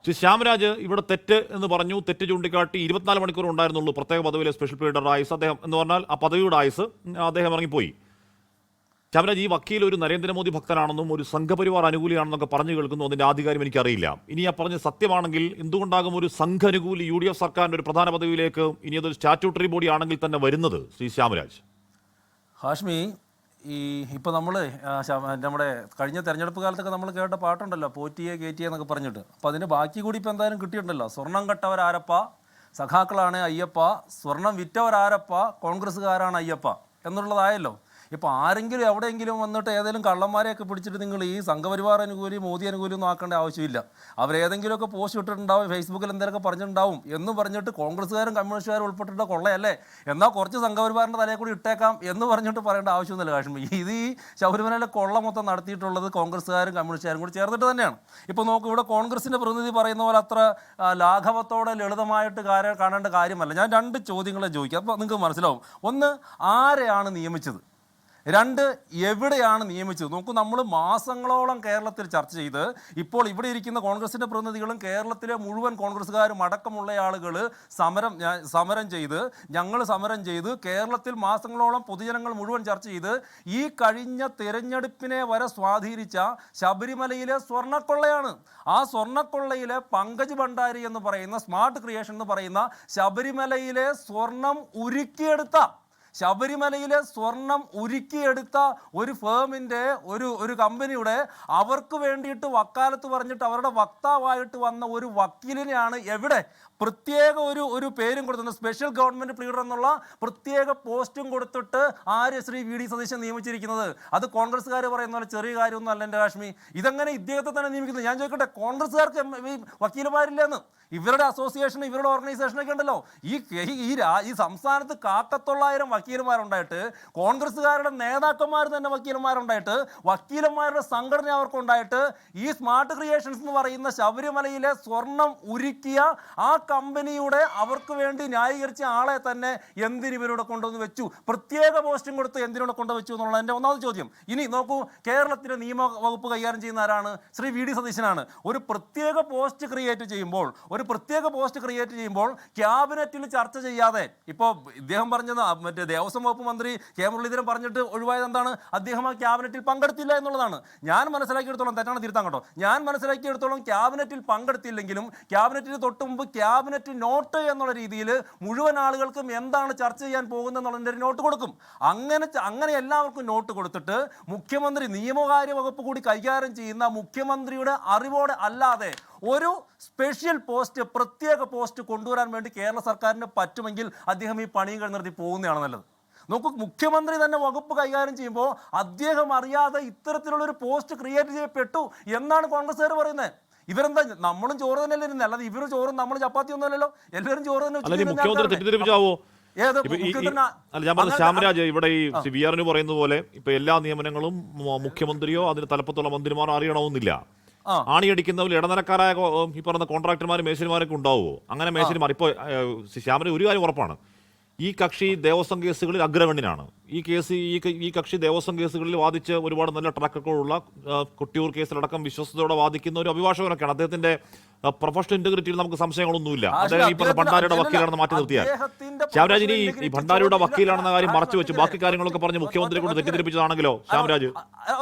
ശ്രീ ശ്യാമരാജ് ഇവിടെ തെറ്റ് എന്ന് പറഞ്ഞു. തെറ്റ് ചൂണ്ടിക്കാട്ടി 24 മണിക്കൂർ ഉണ്ടായിരുന്നുള്ളൂ പ്രത്യേക പദവിയിലെ സ്പെഷ്യൽ പീരീഡർ ആയുസ്. അദ്ദേഹം എന്ന് പറഞ്ഞാൽ ആ പദവിയുടെ ആയുസ് അദ്ദേഹം ഇറങ്ങിപ്പോയി. ശ്യാമരാജ്, ഈ വക്കീൽ ഒരു നരേന്ദ്രമോദി ഭക്തനാണെന്നും ഒരു സംഘപരിവാർ അനുകൂലിയാണെന്നൊക്കെ പറഞ്ഞു കേൾക്കുന്നു. അതിന്റെ ആധികാരം എനിക്കറിയില്ല. ഇനി ആ പറഞ്ഞ സത്യമാണെങ്കിൽ എന്തുകൊണ്ടാകും ഒരു സംഘാനുകൂലി UDF സർക്കാരിന്റെ ഒരു പ്രധാന പദവിയിലേക്ക് ഇനി അതൊരു സ്റ്റാറ്റ്യൂട്ടറി ബോഡി ആണെങ്കിൽ തന്നെ വരുന്നത്? ശ്രീ ശ്യാമരാജ്. ഹാഷ്മി, ഇപ്പോൾ നമ്മൾ നമ്മുടെ കഴിഞ്ഞ തെരഞ്ഞെടുപ്പ് കാലത്തൊക്കെ നമ്മൾ കേട്ട പാട്ടുണ്ടല്ലോ, പോറ്റിയെ കയറ്റിയെ എന്നൊക്കെ പറഞ്ഞിട്ട്. അപ്പോൾ അതിന് ബാക്കി കൂടി ഇപ്പോൾ എന്തായാലും കിട്ടിയിട്ടുണ്ടല്ലോ. സ്വർണം കട്ടവരാരപ്പ, സഖാക്കളാണ് അയ്യപ്പ, സ്വർണം വിറ്റവരാരപ്പ, കോൺഗ്രസ്സുകാരാണ് അയ്യപ്പ എന്നുള്ളതായല്ലോ. ഇപ്പോൾ ആരെങ്കിലും എവിടെയെങ്കിലും വന്നിട്ട് ഏതെങ്കിലും കള്ളന്മാരെയൊക്കെ പിടിച്ചിട്ട് നിങ്ങൾ ഈ സംഘപരിവാർ അനുകൂലി മോദി അനുകൂലി ഒന്നും ആക്കേണ്ട ആവശ്യമില്ല. അവരേതെങ്കിലുമൊക്കെ പോസ്റ്റ് ഇട്ടിട്ടുണ്ടാവും, ഫേസ്ബുക്കിൽ എന്തെങ്കിലുമൊക്കെ പറഞ്ഞിട്ടുണ്ടാവും എന്ന് പറഞ്ഞിട്ട് കോൺഗ്രസ്സുകാരും കമ്മ്യൂണിസ്റ്റുകാരും ഉൾപ്പെട്ടിട്ട് കൊള്ളയല്ലേ, എന്നാൽ കുറച്ച് സംഘപരിവാറിൻ്റെ തലയിൽ കൂടി ഇട്ടേക്കാം എന്ന് പറഞ്ഞിട്ട് പറയേണ്ട ആവശ്യമൊന്നുമില്ല കാശ്മീർ. ഇത് ഈ ശബരിമലയിലെ കൊള്ള മൊത്തം നടത്തിയിട്ടുള്ളത് കോൺഗ്രസ്സുകാരും കമ്മ്യൂണിസ്റ്റുകാരും കൂടി ചേർന്നിട്ട് തന്നെയാണ്. ഇപ്പോൾ നോക്കൂ, ഇവിടെ കോൺഗ്രസിൻ്റെ പ്രതിനിധി പറയുന്ന പോലെ അത്ര ലാഘവത്തോടെ ലളിതമായിട്ട് കാണേണ്ട കാര്യമല്ല. ഞാൻ 2 ചോദ്യങ്ങളെ ചോദിക്കാം, അപ്പോൾ നിങ്ങൾക്ക് മനസ്സിലാവും. ഒന്ന്, ആരെയാണ് നിയമിച്ചത്? 2, എവിടെയാണ് നിയമിച്ചത്? നോക്കൂ, നമ്മൾ മാസങ്ങളോളം കേരളത്തിൽ ചർച്ച ചെയ്ത് ഇപ്പോൾ ഇവിടെ ഇരിക്കുന്ന കോൺഗ്രസിൻ്റെ പ്രതിനിധികളും കേരളത്തിലെ മുഴുവൻ കോൺഗ്രസ്സുകാരും അടക്കമുള്ള ആളുകൾ സമരം ചെയ്ത് കേരളത്തിൽ മാസങ്ങളോളം പൊതുജനങ്ങൾ മുഴുവൻ ചർച്ച ചെയ്ത് ഈ കഴിഞ്ഞ തിരഞ്ഞെടുപ്പിനെ വരെ സ്വാധീനിച്ച ശബരിമലയിലെ സ്വർണ്ണക്കൊള്ളയാണ്. ആ സ്വർണ്ണക്കൊള്ളയിലെ പങ്കജ് ഭണ്ഡാരി എന്ന് പറയുന്ന സ്മാർട്ട് ക്രിയേഷൻ എന്ന് പറയുന്ന ശബരിമലയിലെ സ്വർണം ഉരുക്കിയെടുത്ത ഒരു ഫേമിൻ്റെ ഒരു കമ്പനിയുടെ അവർക്ക് വേണ്ടിയിട്ട് വക്കാലത്ത് പറഞ്ഞിട്ട് അവരുടെ വക്താവായിട്ട് വന്ന ഒരു വക്കീലിനെയാണ് എവിടെ പ്രത്യേക ഒരു പേരും കൊടുത്തിട്ടുണ്ട്, സ്പെഷ്യൽ ഗവൺമെൻറ് പ്ലീഡർ എന്നുള്ള പ്രത്യേക പോസ്റ്റും കൊടുത്തിട്ട് ശ്രീ VD സതീശൻ നിയമിച്ചിരിക്കുന്നത്. അത് കോൺഗ്രസ്സുകാർ പറയുന്ന പോലെ ചെറിയ കാര്യമൊന്നും അല്ല എൻ്റെ കാശ്മീർ. ഇതെങ്ങനെ ഇദ്ദേഹത്തെ തന്നെ നിയമിക്കുന്നത്? ഞാൻ ചോദിക്കട്ടെ, കോൺഗ്രസ്സുകാർക്ക് വക്കീലുമാരില്ലെന്ന്? ഇവരുടെ അസോസിയേഷൻ, ഇവരുടെ ഓർഗനൈസേഷനൊക്കെ ഉണ്ടല്ലോ. ഈ സംസ്ഥാനത്ത് 900 വക്കീലന്മാരുണ്ടായിട്ട്, കോൺഗ്രസ്സുകാരുടെ നേതാക്കന്മാർ തന്നെ വക്കീലന്മാരുണ്ടായിട്ട്, വക്കീലന്മാരുടെ സംഘടന അവർക്കുണ്ടായിട്ട്, ഈ സ്മാർട്ട് ക്രിയേഷൻസ് എന്ന് പറയുന്ന ശബരിമലയിലെ സ്വർണം ഉരുക്കിയ ആ കമ്പനിയുടെ അവർക്ക് വേണ്ടി ന്യായീകരിച്ച ആളെ തന്നെ എന്തിന് ഇവരോട് കൊണ്ടുവന്ന് വെച്ചു? പ്രത്യേക പോസ്റ്റും കൊടുത്ത് എന്തിനോട് കൊണ്ടുവച്ചു എന്നുള്ളത് എൻ്റെ ഒന്നാമത് ചോദ്യം. ഇനി നോക്കൂ, കേരളത്തിലെ നിയമ വകുപ്പ് കൈകാര്യം ചെയ്യുന്ന ആരാണ്? ശ്രീ VD സതീശനാണ്. ഒരു പ്രത്യേക പോസ്റ്റ് ക്രിയേറ്റ് ചെയ്യുമ്പോൾ ക്യാബിനറ്റിൽ ചർച്ച ചെയ്യാതെ, ഇപ്പോൾ ഇദ്ദേഹം പറഞ്ഞത് മറ്റേ ദേവസ്വം വകുപ്പ് മന്ത്രി കെ മുരളീധരൻ പറഞ്ഞിട്ട് ഒഴിവായത് എന്താണ്? അദ്ദേഹം ആ ക്യാബിനറ്റിൽ പങ്കെടുത്തില്ല എന്നുള്ളതാണ്. ഞാൻ മനസ്സിലാക്കിയെടുത്തോളം, തെറ്റാണ് തിരുത്താൻ കേട്ടോ, ഞാൻ മനസ്സിലാക്കിയെടുത്തോളം ക്യാബിനറ്റിൽ പങ്കെടുത്തില്ലെങ്കിലും ക്യാബിനറ്റിന് തൊട്ട് മുമ്പ് ക്യാബിനറ്റ് നോട്ട് എന്നുള്ള രീതിയിൽ മുഴുവൻ ആളുകൾക്കും എന്താണ് ചർച്ച ചെയ്യാൻ പോകുന്നതെന്നുള്ളതിൻ്റെ ഒരു നോട്ട് കൊടുക്കും. അങ്ങനെ എല്ലാവർക്കും നോട്ട് കൊടുത്തിട്ട് മുഖ്യമന്ത്രി, നിയമകാര്യ വകുപ്പ് കൂടി കൈകാര്യം ചെയ്യുന്ന മുഖ്യമന്ത്രിയുടെ അറിവോടെ അല്ലാതെ ഒരു സ്പെഷ്യൽ പോസ്റ്റ്, പ്രത്യേക പോസ്റ്റ് കൊണ്ടുവരാൻ വേണ്ടി കേരള സർക്കാരിന് പറ്റുമെങ്കിൽ അദ്ദേഹം ഈ പണികൾ നിർത്തി പോകുന്നതാണ് നല്ലത്. നോക്കൂ, മുഖ്യമന്ത്രി തന്നെ വകുപ്പ് കൈകാര്യം ചെയ്യുമ്പോൾ അദ്ദേഹം അറിയാതെ ഇത്തരത്തിലുള്ളൊരു പോസ്റ്റ് ക്രിയേറ്റ് ചെയ്യപ്പെട്ടു എന്നാണ് കോൺഗ്രസ്സുകാർ പറയുന്നത്. ഇവരെന്താ, നമ്മളും ചോറ് തന്നെ അല്ലേ, അല്ലാതെ ഇവര് ചോറും നമ്മൾ ചപ്പാത്തി ഒന്നുമല്ലല്ലോ, എല്ലാവരും ചോറ് തന്നെ. ശ്യാമരാജ്, ഇവിടെ ഈ VR പറയുന്ന പോലെ ഇപ്പൊ എല്ലാ നിയമനങ്ങളും മുഖ്യമന്ത്രിയോ അതിന് തലപ്പത്തുള്ള മന്ത്രിമാരോ അറിയണമെന്നില്ല. ആണിയടിക്കുന്നവർ ഇടനിലക്കാരായ ഈ പറഞ്ഞ കോൺട്രാക്ടർമാരും മേശന്മാരൊക്കെ ഉണ്ടാവുമോ? അങ്ങനെ മേശന്മാർ ഇപ്പോൾ ശ്യാമന് ഒരു കാര്യം ഉറപ്പാണ്, ഈ കക്ഷി ദേവസ്വം കേസുകളിൽ അഗ്രഗണ്യനാണ്. ഈ കക്ഷി ദേവസ്വം കേസുകളിൽ വാദിച്ച് ഒരുപാട് നല്ല ട്രാക്കുകളുള്ള, കൊട്ടിയൂർ കേസിലടക്കം വിശ്വസ്തയോടെ വാദിക്കുന്ന ഒരു അഭിഭാഷകനൊക്കെയാണ്. അദ്ദേഹത്തിന്റെ പ്രൊഫഷണൽ ഇന്റഗ്രിറ്റിയിൽ നമുക്ക് സംശയങ്ങളൊന്നുമില്ല. അദ്ദേഹം ഈ പറഞ്ഞ ഭണ്ഡാരിയുടെ വക്കീലാണെന്ന് മാറ്റി നിർത്തിയാൽ, ശ്യാമരാജിന് ഈ ഭണ്ഡാരിയുടെ വക്കീലാണെന്ന കാര്യം മറച്ചു വെച്ച് ബാക്കി കാര്യങ്ങളൊക്കെ പറഞ്ഞ് മുഖ്യമന്ത്രി കൊണ്ട് തെറ്റിദ്ധരിപ്പിച്ചതാണെങ്കിലോ ശ്യാമരാജ്?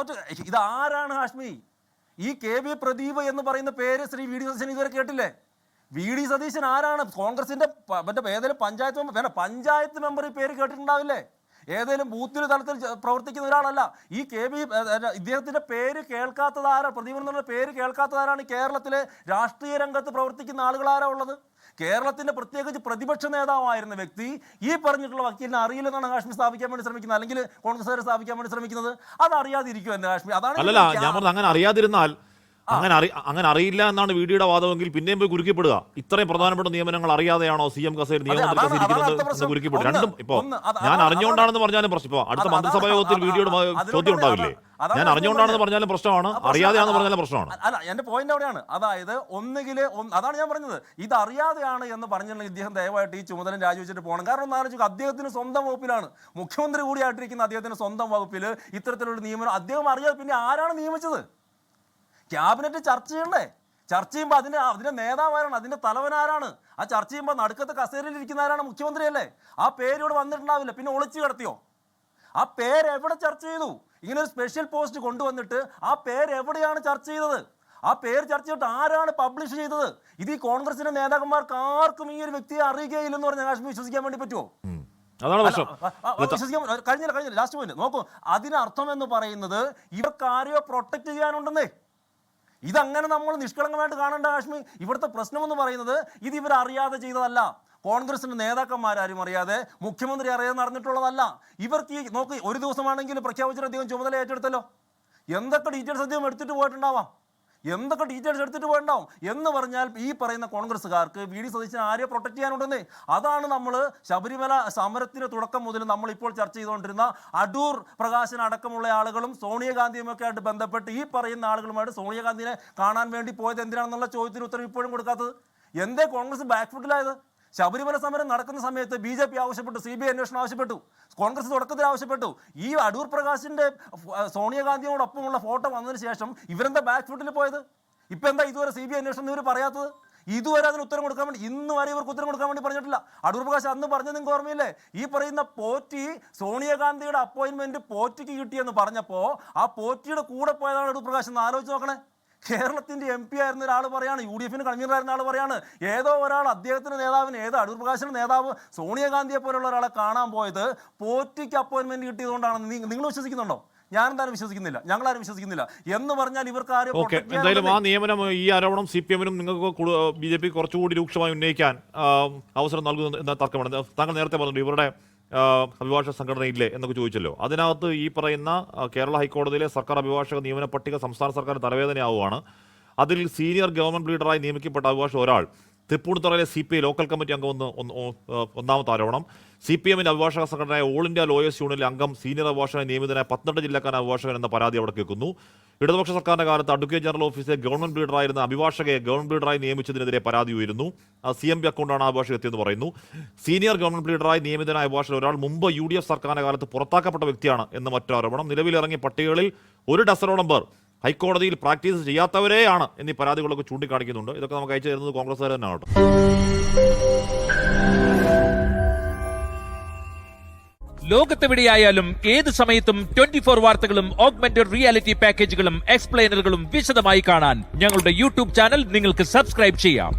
ഇതാരാണ് ഹാഷ്മി? ഈ KB പ്രദീപ് എന്ന് പറയുന്ന പേര് ശ്രീ VD സതീശൻ ഇതുവരെ കേട്ടില്ലേ? VD സതീശൻ ആരാണ്? കോൺഗ്രസിന്റെ ഏതെങ്കിലും പഞ്ചായത്ത് മെമ്പർ ഈ പേര് കേട്ടിട്ടുണ്ടാവില്ലേ? ഏതെങ്കിലും ബൂത്തിൽ തലത്തിൽ പ്രവർത്തിക്കുന്ന ഒരാളല്ല. ഈ ഇദ്ദേഹത്തിന്റെ പേര് കേൾക്കാത്തതാരാ? പ്രദീപൻ എന്നുള്ള പേര് കേൾക്കാത്തതാരാണ്? കേരളത്തിലെ രാഷ്ട്രീയ രംഗത്ത് പ്രവർത്തിക്കുന്ന ആളുകളാരാ ഉള്ളത്? കേരളത്തിന്റെ പ്രത്യേകിച്ച് പ്രതിപക്ഷ നേതാവായിരുന്ന വ്യക്തി ഈ പറഞ്ഞിട്ടുള്ള വക്കീലിനെ അറിയില്ലെന്നാണ് കാശ്മീർ സ്ഥാപിക്കാൻ വേണ്ടി ശ്രമിക്കുന്നത്, അല്ലെങ്കിൽ കോൺഗ്രസ്സുകാരെ സ്ഥാപിക്കാൻ വേണ്ടി ശ്രമിക്കുന്നത്. അത് അറിയാതിരിക്കും എന്റെ കാശ്മീർ. അതാണ് അങ്ങനെ അറിയാതിരുന്നാൽ, അങ്ങനെ അറിയില്ല എന്നാണ് VDയുടെ വാദമെങ്കിൽ പിന്നെയും പോയി കുരുക്കിപ്പെടുക. ഇത്രയും പ്രധാനപ്പെട്ട നിയമനങ്ങൾ അറിയാതെയാണോ CM കസേര നിയമനത്തിൽ കുരുക്കിപ്പെടുക? രണ്ടും ഇപ്പോ ഞാൻ അറിഞ്ഞുകൊണ്ടാണെന്ന് പറഞ്ഞാലും പ്രശ്നം. ഇപ്പൊ അടുത്ത മന്ത്രിസഭാ യോഗത്തിൽ VDയുടെ ചോദ്യം ഉണ്ടാവില്ലേ? ഞാൻ അറിഞ്ഞുകൊണ്ടാണെന്ന് പറഞ്ഞാലും പ്രശ്നമാണ്, അറിയാതെയാണെന്ന് പറഞ്ഞാലും പ്രശ്നമാണ്. അല്ല, എന്റെ പോയിന്റ് അവിടെയാണ്. അതായത് അതാണ് ഞാൻ പറഞ്ഞത്, ഇത് അറിയാതെയാണ് എന്ന് പറഞ്ഞിട്ടുണ്ടെങ്കിൽ ഇദ്ദേഹം ദയവായിട്ട് ഈ ചുമതല രാജിവെച്ചിട്ട് പോകണം. കാരണം ഒന്ന് ആലോചിക്കുക, അദ്ദേഹത്തിന് സ്വന്തം വകുപ്പിലാണ്, മുഖ്യമന്ത്രി കൂടിയായിട്ടിരിക്കുന്ന അദ്ദേഹത്തിന് സ്വന്തം വകുപ്പിൽ ഇത്തരത്തിലുള്ള നിയമനം അദ്ദേഹം അറിയാതെ പിന്നെ ആരാണ് നിയമിച്ചത്? ക്യാബിനറ്റ് ചർച്ച ചെയ്യണ്ടേ? ചർച്ച ചെയ്യുമ്പോൾ അതിന്റെ നേതാവാരാണ്, അതിന്റെ തലവനാരാണ്? ആ ചർച്ച ചെയ്യുമ്പോൾ നടുക്കത്തെ കസേരയിൽ ഇരിക്കുന്ന ആരാണ്? മുഖ്യമന്ത്രിയല്ലേ? ആ പേര് ഇവിടെ വന്നിട്ടുണ്ടാവില്ല, പിന്നെ ഒളിച്ചു കിടത്തിയോ? ആ പേര് എവിടെ ചർച്ച ചെയ്തു? ഇങ്ങനെ ഒരു സ്പെഷ്യൽ പോസ്റ്റ് കൊണ്ടുവന്നിട്ട് ആ പേര് എവിടെയാണ് ചർച്ച ചെയ്തത്? ആ പേര് ചർച്ച ചെയ്തിട്ട് ആരാണ് പബ്ലിഷ് ചെയ്തത്? ഇത് ഈ കോൺഗ്രസിന്റെ നേതാക്കന്മാർക്ക് ആർക്കും ഈ ഒരു വ്യക്തിയെ അറിയുകയില്ലെന്ന് പറഞ്ഞാൽ കാശ്മീർ വിശ്വസിക്കാൻ വേണ്ടി പറ്റുമോ? കഴിഞ്ഞില്ല ലാസ്റ്റ് പോയിന്റ് നോക്കൂ. അതിനർത്ഥം എന്ന് പറയുന്നത് ഇവർക്ക് ആരെയോ പ്രൊട്ടക്ട് ചെയ്യാനുണ്ടെന്നേ. ഇതങ്ങനെ നമ്മൾ നിഷ്കളങ്കമായിട്ട് കാണേണ്ട കാശ്മീർ. ഇവിടുത്തെ പ്രശ്നം എന്ന് പറയുന്നത് ഇത് ഇവരറിയാതെ ചെയ്തതല്ല, കോൺഗ്രസിന്റെ നേതാക്കന്മാരും അറിയാതെ, മുഖ്യമന്ത്രി അറിയാതെ നടന്നിട്ടുള്ളതല്ല. ഇവർക്ക് ഈ നോക്ക്, ഒരു ദിവസമാണെങ്കിൽ പ്രഖ്യാപിച്ചിട്ട് അദ്ദേഹം ചുമതല ഏറ്റെടുത്തല്ലോ. എന്തൊക്കെ ഡീറ്റെയിൽസ് അദ്ദേഹം എടുത്തിട്ട് പോയിട്ടുണ്ടാവാം, എന്തൊക്കെ ഡീറ്റെയിൽസ് എടുത്തിട്ട് പോയിട്ടുണ്ടാവും എന്ന് പറഞ്ഞാൽ ഈ പറയുന്ന കോൺഗ്രസ്സുകാർക്ക് വി ഡി സതീശനെ ആരെയോ പ്രൊട്ടക്ട് ചെയ്യാനുണ്ടെന്നേ. അതാണ് നമ്മൾ ശബരിമല സമരത്തിന് തുടക്കം മുതൽ നമ്മൾ ഇപ്പോൾ ചർച്ച ചെയ്തുകൊണ്ടിരുന്ന അടൂർ പ്രകാശൻ അടക്കമുള്ള ആളുകളും സോണിയാഗാന്ധിയും ഒക്കെ ആയിട്ട് ബന്ധപ്പെട്ട് ഈ പറയുന്ന ആളുകളുമായിട്ട് സോണിയാഗാന്ധിനെ കാണാൻ വേണ്ടി പോയത് എന്തിനാണെന്നുള്ള ചോദ്യത്തിന് ഉത്തരം ഇപ്പോഴും കൊടുക്കാത്തത്? എന്തേ കോൺഗ്രസ് ബാക്ക് ഫുട്ടിലായത്? ശബരിമല സമരം നടക്കുന്ന സമയത്ത് BJP ആവശ്യപ്പെട്ടു, CBI അന്വേഷണം ആവശ്യപ്പെട്ടു, കോൺഗ്രസ് തുടക്കത്തിൽ ആവശ്യപ്പെട്ടു. ഈ അടൂർ പ്രകാശിന്റെ സോണിയാഗാന്ധിയോടൊപ്പമുള്ള ഫോട്ടോ വന്നതിന് ശേഷം ഇവരെന്താ ബാക്ക് ഫുട്ടിൽ പോയത്? ഇപ്പൊ എന്താ ഇതുവരെ CBI അന്വേഷണം ഇവർ പറയാത്തത്? ഇതുവരെ അതിന് ഉത്തരം കൊടുക്കാൻ വേണ്ടി ഇന്ന് വരെ ഇവർക്ക് ഉത്തരം കൊടുക്കാൻ വേണ്ടി പറഞ്ഞിട്ടില്ല. അടൂർ പ്രകാശ് അന്ന് പറഞ്ഞത് നിങ്ങൾക്ക് ഓർമ്മയില്ലേ? ഈ പറയുന്ന പോറ്റി സോണിയാഗാന്ധിയുടെ അപ്പോയിന്റ്മെന്റ് പോറ്റിക്ക് കിട്ടിയെന്ന് പറഞ്ഞപ്പോ ആ പോറ്റിയുടെ കൂടെ പോയതാണ് അടൂർ പ്രകാശ് എന്ന് ആലോചിച്ച് നോക്കണേ. കേരളത്തിന്റെ MP ആയിരുന്ന ഒരാൾ പറയാണ്, UDF കൺവീനർ ആയിരുന്ന ആൾ പറയാണ്, ഏതോ ഒരാൾ അദ്ദേഹത്തിന്റെ നേതാവിന്, ഏതോ അടൂർ പ്രകാശിന്റെ നേതാവ് സോണിയാഗാന്ധിയെ പോലുള്ള ഒരാളെ കാണാൻ പോയത് പോറ്റിക്ക് അപ്പോയിന്റ്മെന്റ് കിട്ടിയതുകൊണ്ടാണെന്ന് നിങ്ങൾ വിശ്വസിക്കുന്നുണ്ടോ? ഞാൻ എന്തായാലും വിശ്വസിക്കുന്നില്ല, ഞങ്ങളാരും വിശ്വസിക്കുന്നില്ല. എന്ന് പറഞ്ഞാൽ ഇവർക്ക് എന്തായാലും ആ നിയമനം, ഈ ആരോപണം CPM-നും നിങ്ങൾക്ക് BJP കുറച്ചുകൂടി രൂക്ഷമായി ഉന്നയിക്കാൻ അവസരം നൽകുന്നു എന്ന തർക്കമാണ്. താങ്കൾ നേരത്തെ പറഞ്ഞു ഇവരുടെ അഭിഭാഷക സംഘടനയില്ലേ എന്നൊക്കെ ചോദിച്ചല്ലോ. അതിനകത്ത് ഈ പറയുന്ന കേരള ഹൈക്കോടതിയിലെ സർക്കാർ അഭിഭാഷക നിയമന പട്ടിക സംസ്ഥാന സർക്കാർ തലവേദനയാവുകയാണ്. അതിൽ സീനിയർ ഗവൺമെന്റ് ലീഡറായി നിയമിക്കപ്പെട്ട അഭിഭാഷക ഒരാൾ തൃപ്പൂണിത്തുറയിലെ CPI ലോക്കൽ കമ്മിറ്റി അംഗമെന്ന് ഒന്നാമത്തെ ആരോപണം. CPM-ന്റെ അഭിഭാഷക സംഘടനയായ ഓൾ ഇന്ത്യ ലോയേഴ്സ് യൂണിയനിലെ അംഗം സീനിയർ അഭിഭാഷകനെ നിയമിതനായ 12 ജില്ലക്കാരൻ അഭിഭാഷകൻ എന്ന പരാതി അവിടെ കേൾക്കുന്നു. ഇടതുപക്ഷ സർക്കാരിന്റെ കാലത്ത് അഡ്വക്കേറ്റ് ജനറൽ ഓഫീസിലെ ഗവൺമെന്റ് ലീഡറായിരുന്ന അഭിഭാഷകയെ ഗവൺമെന്റ് ലീഡറായി നിയമിച്ചതിനെതിരെ പരാതി ഉയരുന്നു. CMP അക്കൗണ്ടാണ് അഭിഭാഷക എത്തിയെന്ന് പറയുന്നു. സീനിയർ ഗവൺമെന്റ് ലീഡറായി നിയമിതനായ അഭിഭാഷകൻ ഒരാൾ മുമ്പ് UDF സർക്കാരിന്റെ കാലത്ത് പുറത്താക്കപ്പെട്ട വ്യക്തിയാണ് എന്ന മറ്റൊരു ആരോപണം. നിലവിലിറങ്ങിയ പട്ടികകളിൽ 1 ഡസനോളം പേർ ഹൈക്കോടതിയിൽ പ്രാക്ടീസ് ചെയ്യാത്തവരെയാണ് എന്നീ പരാതികളൊക്കെ ചൂണ്ടിക്കാണിക്കുന്നുണ്ട്. ഇതൊക്കെ നമുക്ക് അയച്ചു തരുന്നത് കോൺഗ്രസ്സുകാർ തന്നെയാണ്. ലോകത്തെവിടെയായാലും ഏത് സമയത്തും 24 വാർത്തകളും ഓഗ്മെന്റഡ് റിയാലിറ്റി പാക്കേജുകളും എക്സ്പ്ലെയിനറുകളും വിശദമായി കാണാൻ ഞങ്ങളുടെ YouTube ചാനൽ നിങ്ങൾക്ക് സബ്സ്ക്രൈബ് ചെയ്യാം.